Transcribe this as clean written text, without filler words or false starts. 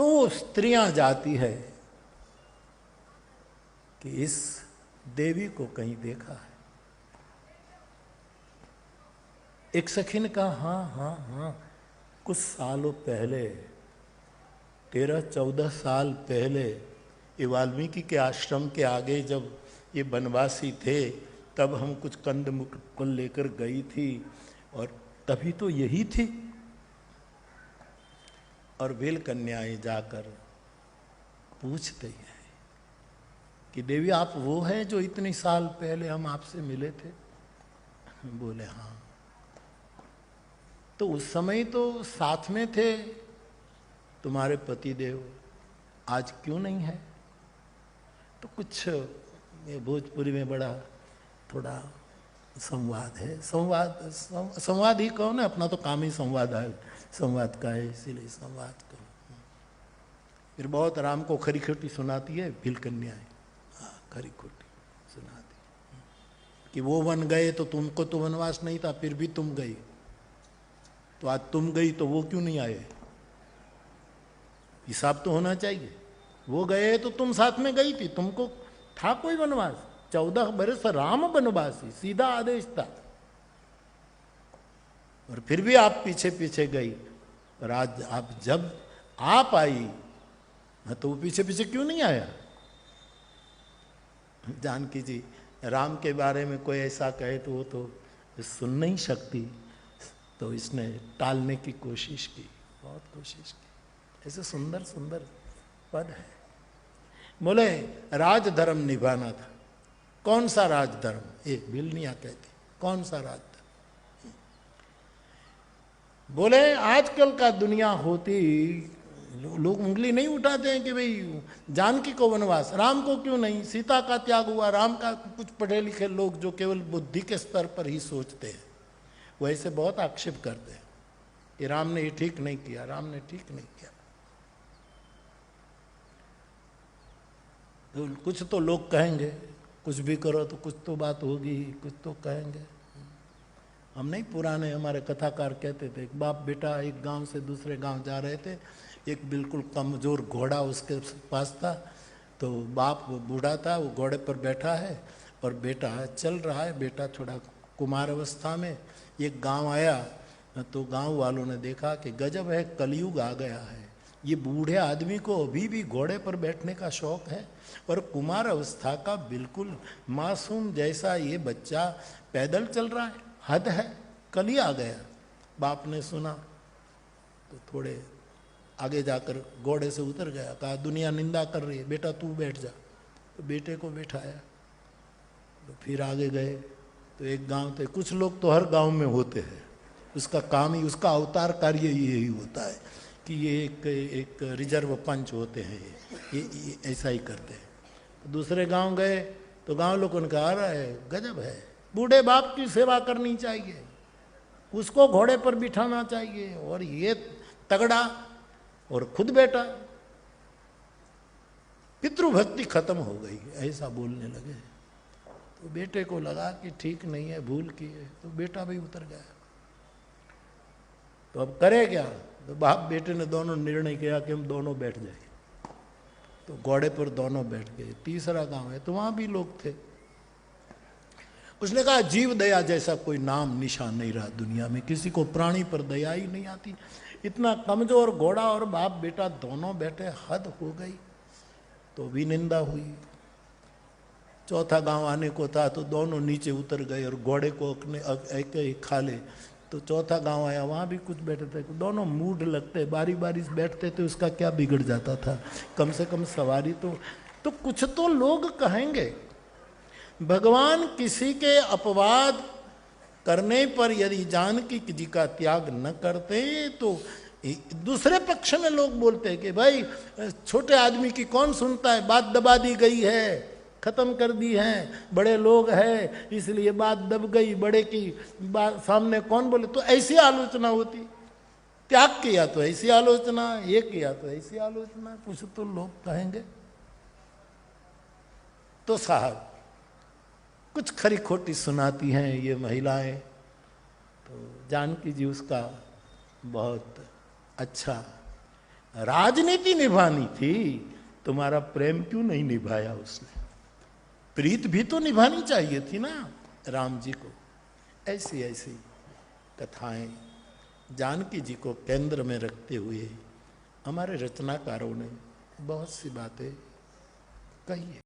तो स्त्रियां जाती है कि इस देवी को कहीं देखा है। एक सखी ने कहा हाँ हाँ हाँ, कुछ सालों पहले 13-14 साल पहले ये वाल्मीकि के आश्रम के आगे जब ये बनवासी थे तब हम कुछ कंद मुकुल लेकर गई थी और तभी तो यही थी। और वेल कन्याएं जाकर पूछते हैं कि देवी आप वो हैं जो इतने साल पहले हम आपसे मिले थे? बोले हाँ। तो उस समय तो साथ में थे तुम्हारे पति देव, आज क्यों नहीं है? तो कुछ ये भोजपुरी में बड़ा थोड़ा संवाद है। संवाद ही कहो ना, अपना तो काम ही संवाद का है, इसीलिए संवाद कहो। फिर बहुत राम को खरी खोटी सुनाती है भील कन्याएं। हाँ, खरी खोटी सुनाती कि वो वन गए तो तुमको तो वनवास नहीं था, फिर भी तुम गई, तो आज तुम गई तो वो क्यों नहीं आए? हिसाब तो होना चाहिए। वो गए तो तुम साथ में गई थी, तुमको था कोई वनवास? 14 बरस राम वनवासी, सीधा आदेश था, और फिर भी आप पीछे पीछे गई। और आज आप जब आप आई तो वो पीछे पीछे क्यों नहीं आया? जानकी जी राम के बारे में कोई ऐसा कहे तो वो तो सुन नहीं सकती, तो इसने टालने की कोशिश की, बहुत कोशिश की। ऐसे सुंदर सुंदर पद है। बोले राजधर्म निभाना था। कौन सा राजधर्म? ये भिलनिया कहती, कौन सा राजधर्म? बोले आजकल का दुनिया होती, लोग उंगली नहीं उठाते हैं कि भाई जानकी को वनवास, राम को क्यों नहीं? सीता का त्याग हुआ, राम का। कुछ पढ़े लिखे लोग जो केवल बुद्धि के स्तर पर ही सोचते हैं वो ऐसे बहुत आक्षेप करते हैं कि राम ने ये ठीक नहीं किया, राम ने ठीक नहीं किया। तो कुछ तो लोग कहेंगे, कुछ भी करो तो कुछ तो बात होगी, कुछ तो कहेंगे। हम नहीं, पुराने हमारे कथाकार कहते थे, एक बाप बेटा एक गांव से दूसरे गांव जा रहे थे, एक बिल्कुल कमज़ोर घोड़ा उसके पास था। तो बाप वो बूढ़ा था, वो घोड़े पर बैठा है और बेटा चल रहा है। बेटा थोड़ा कुमार अवस्था में। एक गांव आया तो गांव वालों ने देखा कि गजब है, कलयुग आ गया है, ये बूढ़े आदमी को अभी भी घोड़े पर बैठने का शौक है, और कुमार अवस्था का बिल्कुल मासूम जैसा ये बच्चा पैदल चल रहा है। हद है, कली आ गया। बाप ने सुना तो थोड़े आगे जाकर घोड़े से उतर गया, कहा दुनिया निंदा कर रही है, बेटा तू बैठ जा। तो बेटे को बैठाया। तो फिर आगे गए तो एक गांव थे, कुछ लोग तो हर गांव में होते हैं, उसका काम ही, उसका अवतार कार्य यही होता है कि ये एक रिजर्व पंच होते हैं, ये ऐसा ही करते हैं। तो दूसरे गांव गए तो गांव लोगों ने कहा रहा है गजब है, बूढ़े बाप की सेवा करनी चाहिए, उसको घोड़े पर बिठाना चाहिए, और ये तगड़ा और खुद बेटा। पितृभक्ति खत्म हो गई, ऐसा बोलने लगे। तो बेटे को लगा कि ठीक नहीं है, भूल की है, तो बेटा भी उतर गया। तो अब करे क्या? तो बाप बेटे ने दोनों निर्णय किया कि हम दोनों बैठ जाए। तो घोड़े पर दोनों बैठ गए। तीसरा गांव है तो वहां भी लोग थे। उसने कहा जीव दया जैसा कोई नाम निशान नहीं रहा दुनिया में, किसी को प्राणी पर दया ही नहीं आती। इतना कमजोर घोड़ा और बाप बेटा दोनों बैठे, हद हो गई। तो भी निंदा हुई। चौथा गांव आने को था तो दोनों नीचे उतर गए और घोड़े को एक ही खा ले। तो चौथा गांव आया, वहां भी कुछ बैठे थे, दोनों मूड लगते, बारी बारी से बैठते थे, उसका क्या बिगड़ जाता था, कम से कम सवारी तो कुछ तो लोग कहेंगे। भगवान किसी के अपवाद करने पर यदि जानकी जी का त्याग न करते तो दूसरे पक्ष में लोग बोलते हैं कि भाई छोटे आदमी की कौन सुनता है, बात दबा दी गई है, खत्म कर दी है, बड़े लोग हैं इसलिए बात दब गई, बड़े की बात सामने कौन बोले। तो ऐसी आलोचना होती, त्याग किया तो ऐसी आलोचना, ये किया तो ऐसी आलोचना, कुछ तो लोग कहेंगे। तो साहब कुछ खरी खोटी सुनाती हैं ये महिलाएं। तो जानकी जी उसका बहुत अच्छा राजनीति निभानी थी, तुम्हारा प्रेम क्यों नहीं निभाया उसने? प्रीत भी तो निभानी चाहिए थी ना राम जी को। ऐसी ऐसी कथाएं जानकी जी को केंद्र में रखते हुए हमारे रचनाकारों ने बहुत सी बातें कही है।